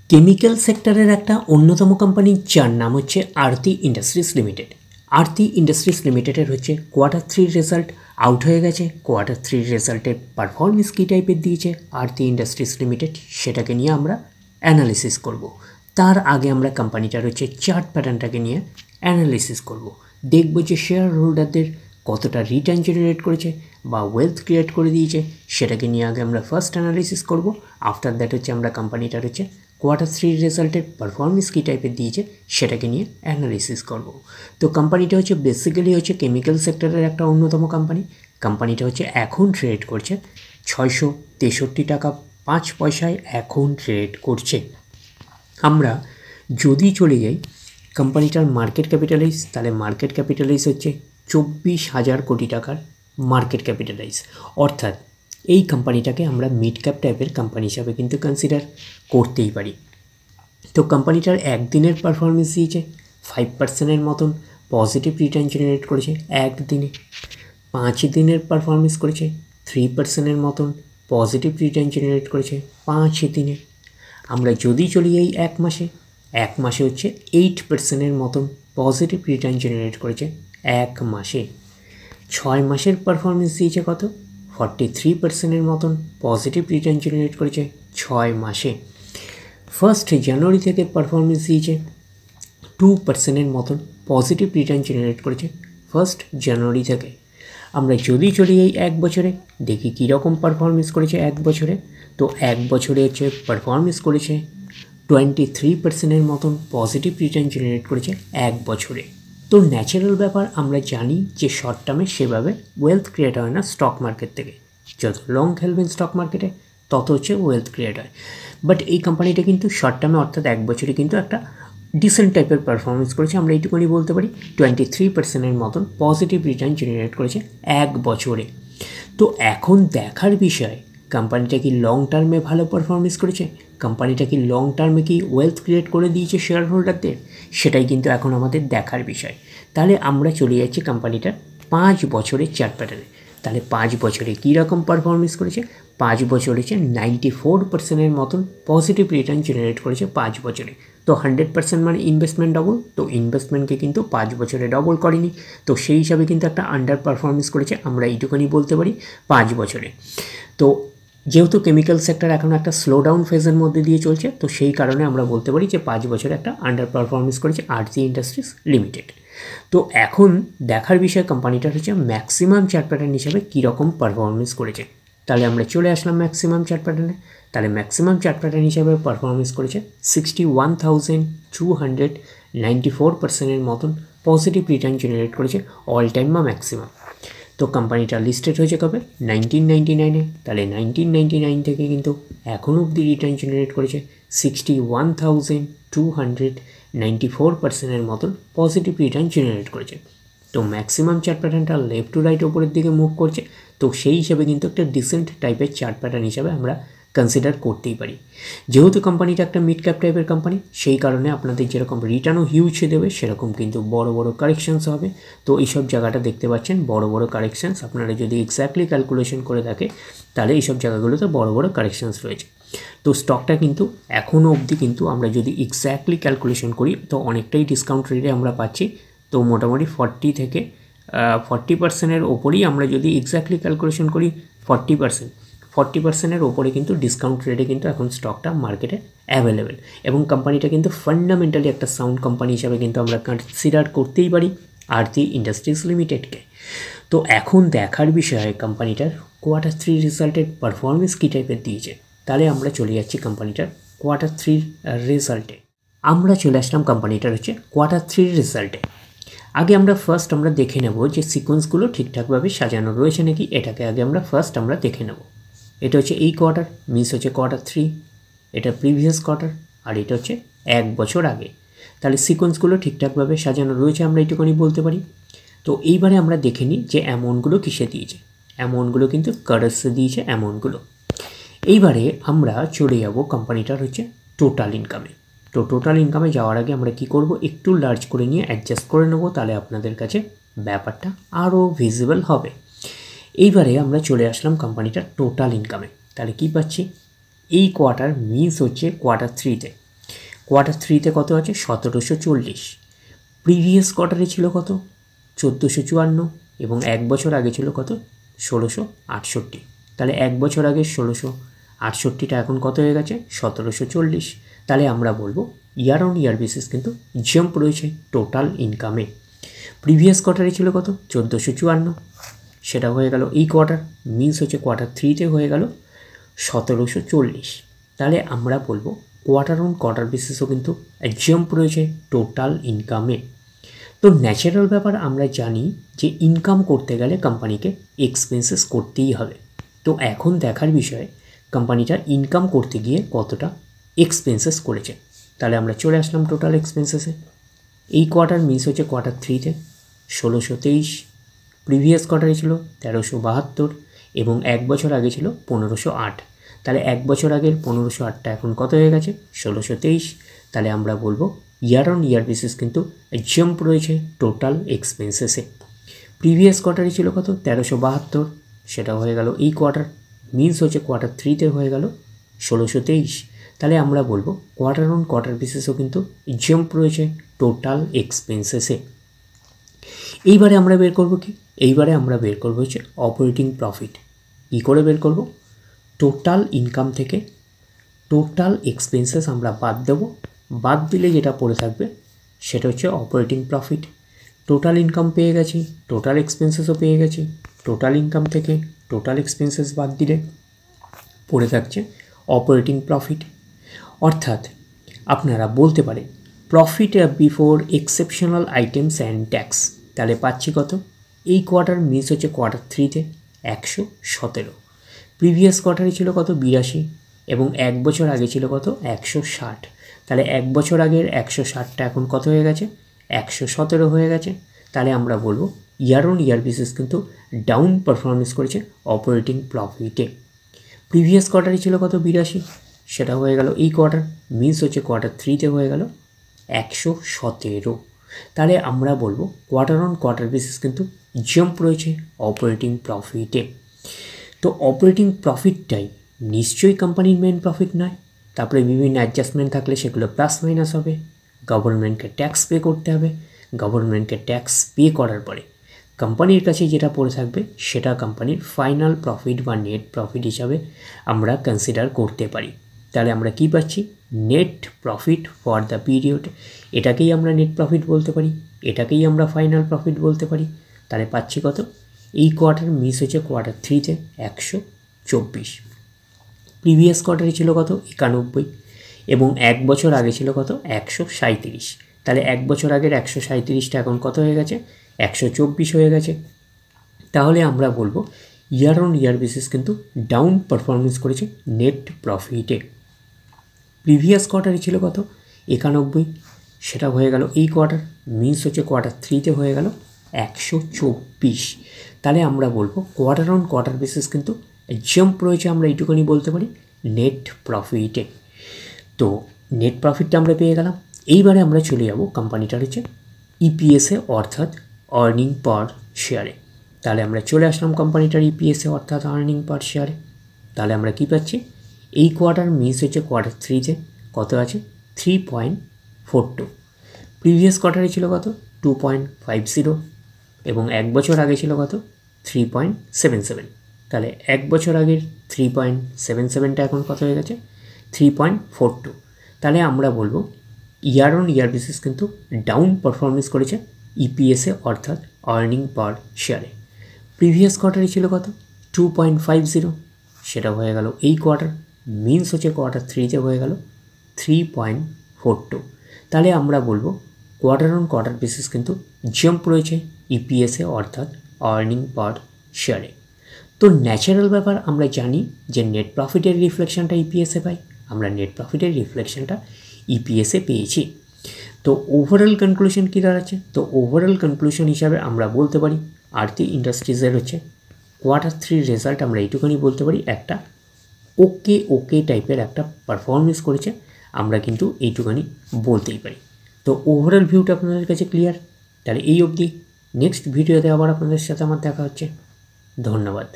Chemical সেক্টরের একটা অন্যতম কোম্পানি যার নাম হচ্ছে আরতি ইন্ডাস্ট্রিজ লিমিটেড। আরতি ইন্ডাস্ট্রিজ লিমিটেডের হচ্ছে কোয়ার্টার 3 রেজাল্ট আউট হয়ে গেছে। কোয়ার্টার 3 রেজাল্টের পারফরমেন্স কী টাইপের দিয়েছে আরতি ইন্ডাস্ট্রিজ লিমিটেড, সেটাকে নিয়ে আমরা অ্যানালিসিস করব। তার আগে আমরা কোম্পানিটার হচ্ছে চার্ট প্যাটার্নটাকে নিয়ে অ্যানালিসিস করব। দেখব যে শেয়ার হোল্ডারদের কতটা রিটার্ন জেনারেট করেছে বা ওয়েলথ ক্রিয়েট করে দিয়েছে, সেটাকে নিয়ে আগে আমরা ফার্স্ট অ্যানালিসিস করব। আফটার দ্যাট হচ্ছে আমরা কোম্পানিটার হচ্ছে কোয়ার্টার 3 রেজাল্টের পারফরমেন্স কী টাইপের দিয়েছে সেটাকে নিয়ে অ্যানালিসিস করব। তো কোম্পানিটা হচ্ছে বেসিক্যালি হচ্ছে কেমিক্যাল সেক্টরের একটা অন্যতম কোম্পানি। কোম্পানিটা হচ্ছে এখন ট্রেড করছে 663 টাকা 5 পয়সায় এখন ট্রেড করছে। আমরা যদি চলে যাই কোম্পানিটার মার্কেট ক্যাপিটালাইজ, তাহলে মার্কেট ক্যাপিটালাইজ হচ্ছে 24,000 কোটি টাকার মার্কেট ক্যাপিটালাইজ। অর্থাৎ এই কোম্পানিটাকে আমরা মিড ক্যাপ টাইপের কোম্পানি হিসাবে কিন্তু কনসিডার করতেই পারি। তো কোম্পানিটার একদিনের পারফরমেন্স দিয়েছে 5%-এর মতন পজিটিভ রিটার্ন জেনারেট করেছে একদিনে। 5 দিনের পারফরমেন্স করেছে 3%-এর মতন পজিটিভ রিটার্ন জেনারেট করেছে 5 দিনে। আমরা যদি চলি এই এক মাসে হচ্ছে 8%-এর মতন পজিটিভ রিটার্ন জেনারেট করেছে এক মাসে। 6 মাসের পারফরমেন্স দিয়েছে কত? 43%-এর মতন পজিটিভ রিটার্ন জেনারেট করেছে 6 মাসে। 1 জানুয়ারি থেকে পারফরমেন্স দিয়েছে 2%-এর মতন পজিটিভ রিটার্ন জেনারেট করেছে 1 জানুয়ারি থেকে। আমরা যদি চলি এই এক বছরে, দেখি কীরকম পারফরমেন্স করেছে এক বছরে। তো এক বছরে হচ্ছে পারফরমেন্স করেছে 23%-এর মতন পজিটিভ রিটার্ন জেনারেট করেছে এক বছরে। তো ন্যাচারাল ব্যাপার, আমরা জানি যে শর্ট টার্মে সেভাবে ওয়েলথ ক্রিয়েট হয় না স্টক মার্কেট থেকে। যত লং খেলবেন স্টক মার্কেটে তত হচ্ছে ওয়েলথ ক্রিয়েট হয়। বাট এই কোম্পানিটা কিন্তু শর্ট টার্মে অর্থাৎ এক বছরে কিন্তু একটা ডিসেন্ট টাইপের পারফরমেন্স করেছে। আমরা এইটুকুনি বলতে পারি 23%-এর মতন পজিটিভ রিটার্ন জেনারেট করেছে এক বছরে। তো এখন দেখার বিষয় কোম্পানিটা কি লং টার্মে ভালো পারফরমেন্স করেছে, কোম্পানিটা কি লং টার্মে কি ওয়েলথ ক্রিয়েট করে দিয়েছে শেয়ার হোল্ডারদের, সেটাই কিন্তু এখন আমাদের দেখার বিষয়। তাহলে আমরা চলে যাচ্ছি কোম্পানিটার 5 বছরের চার্ট প্যাটার্নে। তাহলে 5 বছরে কী রকম পারফরমেন্স করেছে? 5 বছরে হচ্ছে 94%-এর মতন পজিটিভ রিটার্ন জেনারেট করেছে 5 বছরে। তো 100% মানে ইনভেস্টমেন্ট ডবল, তো ইনভেস্টমেন্টকে কিন্তু 5 বছরে ডবল করেনি। তো সেই হিসাবে কিন্তু একটা আন্ডার পারফরমেন্স করেছে, আমরা এইটুকুনি বলতে পারি 5 বছরে। তো যেহেতু কেমিক্যাল সেক্টর এখন একটা স্লো ডাউন ফেজের মধ্যে দিয়ে চলছে, তো সেই কারণে আমরা বলতে পারি যে 5 বছরে একটা আন্ডার পারফরমেন্স করেছে আরতি ইন্ডাস্ট্রিজ লিমিটেড। তো এখন দেখার বিষয় কোম্পানিটার হচ্ছে ম্যাক্সিমাম চার্ট প্যাটার্ন হিসাবে কীরকম পারফরমেন্স করেছে। তাহলে আমরা চলে আসলাম ম্যাক্সিমাম চার্ট প্যাটার্নে। তাহলে ম্যাক্সিমাম চার্ট প্যাটার্ন হিসাবে পারফরমেন্স করেছে 61,294%-এর মতন পজিটিভ রিটার্ন জেনারেট করেছে অল টাইম বা ম্যাক্সিমাম। তো কোম্পানিটা লিস্টেড হয়েছে কবে? 1999-এ। তাহলে 1999 থেকে কিন্তু এখন অবধি রিটার্ন জেনারেট করেছে 61,294%-এর মতন পজিটিভ রিটার্ন জেনারেট করেছে। তো ম্যাক্সিমাম চার্ট প্যাটার্নটা লেফট টু রাইট ওপরের দিকে মুভ করছে, তো সেই হিসাবে কিন্তু একটা ডিসেন্ট টাইপের চার্ট প্যাটার্ন হিসাবে আমরা কনসিডার করতেই পারি। যেহেতু কোম্পানিটা একটা মিড ক্যাপ টাইপের কোম্পানি, সেই কারণে আপনাদের যেরকম রিটার্নও হিউজ দেবে সেরকম কিন্তু বড় বড় কারেকশানস হবে। তো এইসব জায়গাটা দেখতে পাচ্ছেন বড় বড় কারেকশানস, আপনারা যদি এক্স্যাক্টলি ক্যালকুলেশন করে থাকে তাহলে এইসব জায়গাগুলোতে বড় বড় কারেকশানস রয়েছে। তো স্টকটা কিন্তু এখনও অবধি কিন্তু আমরা যদি এক্স্যাক্টলি ক্যালকুলেশন করি তো অনেকটাই ডিসকাউন্ট রেটে আমরা পাচ্ছি। তো মোটামুটি 40%-এর ওপরেই আমরা যদি এক্স্যাক্টলি ক্যালকুলেশন করি 40%-এর ওপরে কিন্তু ডিসকাউন্ট রেটে কিন্তু এখন স্টকটা মার্কেটে অ্যাভেলেবেল। এবং কোম্পানিটা কিন্তু ফান্ডামেন্টালি একটা সাউন্ড কোম্পানি হিসাবে কিন্তু আমরা কনসিডার করতেই পারি আরতি ইন্ডাস্ট্রিজ লিমিটেডকে। তো এখন দেখার বিষয় কোম্পানিটার কোয়ার্টার 3 রেজাল্টের পারফরমেন্স কী টাইপের দিয়েছে। তাহলে আমরা চলে যাচ্ছি কোম্পানিটার কোয়ার্টার 3 রেজাল্টে। আমরা চলে আসলাম কোম্পানিটার হচ্ছে কোয়ার্টার 3 রেজাল্টে। আগে আমরা আমরা দেখে নেব যে সিকোয়েন্সগুলো ঠিকঠাকভাবে সাজানো রয়েছে নাকি, এটাকে আগে আমরা দেখে নেব। এটা হচ্ছে এই কোয়ার্টার, মিস হচ্ছে কোয়ার্টার 3, এটা প্রিভিয়াস কোয়ার্টার, আর এটা হচ্ছে এক বছর আগে। তাহলে সিকোয়েন্সগুলো ঠিকঠাকভাবে সাজানো রয়েছে আমরা এইটুকুনি বলতে পারি। তো এইবারে আমরা দেখে নিই যে অ্যামাউন্টগুলো কিসে দিয়েছে। অ্যামাউন্টগুলো কিন্তু কারেন্সি দিয়েছে অ্যামাউন্টগুলো। এইবারে আমরা চলে যাব কোম্পানিটার হচ্ছে টোটাল ইনকামে। তো টোটাল ইনকামে যাওয়ার আগে আমরা কি করব, একটু লার্জ করে নিয়ে অ্যাডজাস্ট করে নেব, তাহলে আপনাদের কাছে ব্যাপারটা আরও ভিজিবল হবে। এইবারে আমরা চলে আসলাম কোম্পানিটার টোটাল ইনকামে। তাহলে কি পাচ্ছি, এই কোয়ার্টার মিস হচ্ছে কোয়ার্টার 3-তে কোয়ার্টার থ্রিতে কত আছে 1740, প্রিভিয়াস কোয়ার্টারে ছিল কত 1454, এবং এক বছর আগে ছিল কত 1668। তাহলে এক বছর আগে 1668টা এখন কত হয়ে গেছে 1740। তাহলে আমরা বলবো ইয়ার অন ইয়ার বেসিস কিন্তু জাম্প রয়েছে টোটাল ইনকামে। প্রিভিয়াস কোয়ার্টারে ছিল কত 1454, সেটা হয়ে গেল এই কোয়ার্টার, মিনস হচ্ছে কোয়ার্টার থ্রিতে হয়ে গেল 1740। তাহলে আমরা বলবো কোয়ার্টার অন কোয়ার্টার বেসিসও কিন্তু জাম্প রয়েছে টোটাল ইনকামে। তো ন্যাচারাল ব্যাপার আমরা জানি যে ইনকাম করতে গেলে কোম্পানিকে এক্সপেন্সেস করতেই হবে। তো এখন দেখার বিষয় কোম্পানিটা ইনকাম করতে গিয়ে কতটা এক্সপেন্সেস করেছে। তাহলে আমরা চলে আসলাম টোটাল এক্সপেন্সেসে। এই কোয়ার্টার মিস হচ্ছে কোয়ার্টার থ্রিতে 1623, প্রিভিয়াস কোয়ার্টারে ছিল 1372, এবং এক বছর আগে ছিল 1508। তাহলে এক বছর আগের 1508টা এখন কত হয়ে গেছে 1623। তাহলে আমরা বলবো ইয়ার অন ইয়ার বেসিস কিন্তু জাম্প রয়েছে টোটাল এক্সপেন্সেসে। প্রিভিয়াস কোয়ার্টারে ছিল কত 1372, সেটা হয়ে গেল এই কোয়ার্টার, মিনস হচ্ছে কোয়ার্টার থ্রিতে হয়ে গেল 1623। তাহলে আমরা বলবো কোয়ার্টার অন কোয়ার্টার বেসিসও কিন্তু জাম্প রয়েছে টোটাল এক্সপেন্সেসে। এইবারে আমরা বের করব কি, এইবারে আমরা বের করব হচ্ছে অপারেটিং প্রফিট। কী করে বের করব, টোটাল ইনকাম থেকে টোটাল এক্সপেন্সেস আমরা বাদ দেব, বাদ দিলে যেটা পড়ে থাকবে সেটা হচ্ছে অপারেটিং প্রফিট। টোটাল ইনকাম পেয়ে গেছি, টোটাল এক্সপেন্সেসও পেয়ে গেছি, টোটাল ইনকাম থেকে টোটাল এক্সপেন্সেস বাদ দিলে পড়ে থাকছে অপারেটিং প্রফিট। অর্থাৎ আপনারা বলতে পারেন profit before exceptional items and tax. তাহলে পাচ্ছি কত, এই কোয়ার্টার মিস হচ্ছে কোয়ার্টার থ্রিতে 117, প্রিভিয়াস কোয়ার্টারে ছিল কত 82, এবং এক বছর আগে ছিল কত 160। তাহলে এক বছর আগের 160টা এখন কত হয়ে গেছে 117 হয়ে গেছে। তাহলে আমরা বলবো ইয়ার অন ইয়ার বেসিস কিন্তু ডাউন পারফরমেন্স করেছে অপারেটিং প্রফিটে। প্রিভিয়াস কোয়ার্টারে ছিল কত 82, সেটা হয়ে গেল এই কোয়ার্টার, মিস হচ্ছে কোয়ার্টার থ্রিতে হয়ে গেল 117। তাহলে আমরা বলবো কোয়ার্টার অন কোয়ার্টার বেসিস কিন্তু জাম্প রয়েছে অপারেটিং প্রফিটে। তো অপারেটিং প্রফিটটাই নিশ্চয়ই কোম্পানির মেন প্রফিট নয়, তারপরে বিভিন্ন অ্যাডজাস্টমেন্ট থাকলে সেগুলো প্লাস মাইনাস হবে, গভর্নমেন্টকে ট্যাক্স পে করতে হবে, গভর্নমেন্টকে ট্যাক্স পে করার পরে কোম্পানির কাছে যেটা পড়ে থাকবে সেটা কোম্পানির ফাইনাল প্রফিট বা নেট প্রফিট হিসাবে আমরা কনসিডার করতে পারি। তাহলে আমরা কি পাচ্ছি, net profit for the period, এটাকেই আমরা নেট প্রফিট বলতে পারি, এটাকেই আমরা ফাইনাল প্রফিট বলতে পারি। তাহলে পাচ্ছি কত, এই কোয়ার্টার মিস হচ্ছে কোয়ার্টার থ্রিতে 124, প্রিভিয়াস কোয়ার্টারে ছিল কত 91, এবং এক বছর আগে ছিল কত 137। তাহলে এক বছর আগের 137টা এখন কত হয়ে গেছে 124 হয়ে গেছে। তাহলে আমরা বলবো ইয়ার অন ইয়ার বেসিস কিন্তু ডাউন পারফরমেন্স করেছে নেট প্রফিটে। প্রিভিয়াস কোয়ার্টারে ছিল কত 91, সেটা হয়ে গেল এই কোয়ার্টার, মিনস হচ্ছে কোয়ার্টার থ্রিতে হয়ে গেল 124। তাহলে আমরা বলবো কোয়ার্টার অন কোয়ার্টার বেসিস কিন্তু জাম্প রয়েছে, আমরা এইটুকুনি বলতে পারি নেট প্রফিটে। তো নেট প্রফিটটা আমরা পেয়ে গেলাম। এইবারে আমরা চলে যাব কোম্পানিটার হচ্ছে ইপিএসে অর্থাৎ আর্নিং পার শেয়ারে। তাহলে আমরা চলে আসলাম কোম্পানিটার ইপিএসে অর্থাৎ আর্নিং পার শেয়ারে। তাহলে আমরা কী পাচ্ছি, এই কোয়ার্টার মিস হচ্ছে কোয়ার্টার থ্রিতে কত আছে 3.42, প্রিভিয়াস কোয়ার্টারে ছিল কত 2.50, এবং এক বছর আগে ছিল কত 3.77। তাহলে এক বছর আগের 3.77টা এখন কত হয়ে গেছে 3.42। তাহলে আমরা বলবো ইয়ার অন ইয়ার বেসিস কিন্তু ডাউন পারফরমেন্স করেছে ইপিএসে অর্থাৎ আর্নিং পার শেয়ারে। প্রিভিয়াস কোয়ার্টারে ছিল কত 2.50, সেটা হয়ে গেল এই কোয়ার্টার, মিনস হচ্ছে কোয়ার্টার থ্রিতে হয়ে গেল 3.42। তাহলে আমরা বলবো কোয়ার্টার অন কোয়ার্টার বেসিস কিন্তু জাম্প রয়েছে ইপিএসে অর্থাৎ আর্নিং পার শেয়ারে। তো ন্যাচারাল ব্যাপার আমরা জানি যে নেট প্রফিটের রিফ্লেকশনটা ইপিএসে পাই, আমরা নেট প্রফিটের রিফ্লেকশনটা ইপিএসে পেয়েছি। তো ওভারঅল কনক্লুশন কী দাঁড়াচ্ছে, তো ওভারঅল কনক্লুশন হিসাবে আমরা বলতে পারি আরতি ইন্ডাস্ট্রিজের হচ্ছে কোয়ার্টার থ্রির রেজাল্ট আমরা এইটুখানি বলতে পারি একটা ওকে টাইপের একটা পারফরমেন্স করেছে, আমরা কিন্তু এইটুখানি বলতেই পারি। তো ওভারঅল ভিউটা আপনাদের কাছে ক্লিয়ার। তাহলে এই অবধি, নেক্সট ভিডিওতে আবার আপনাদের সাথে আমার দেখা হচ্ছে। ধন্যবাদ।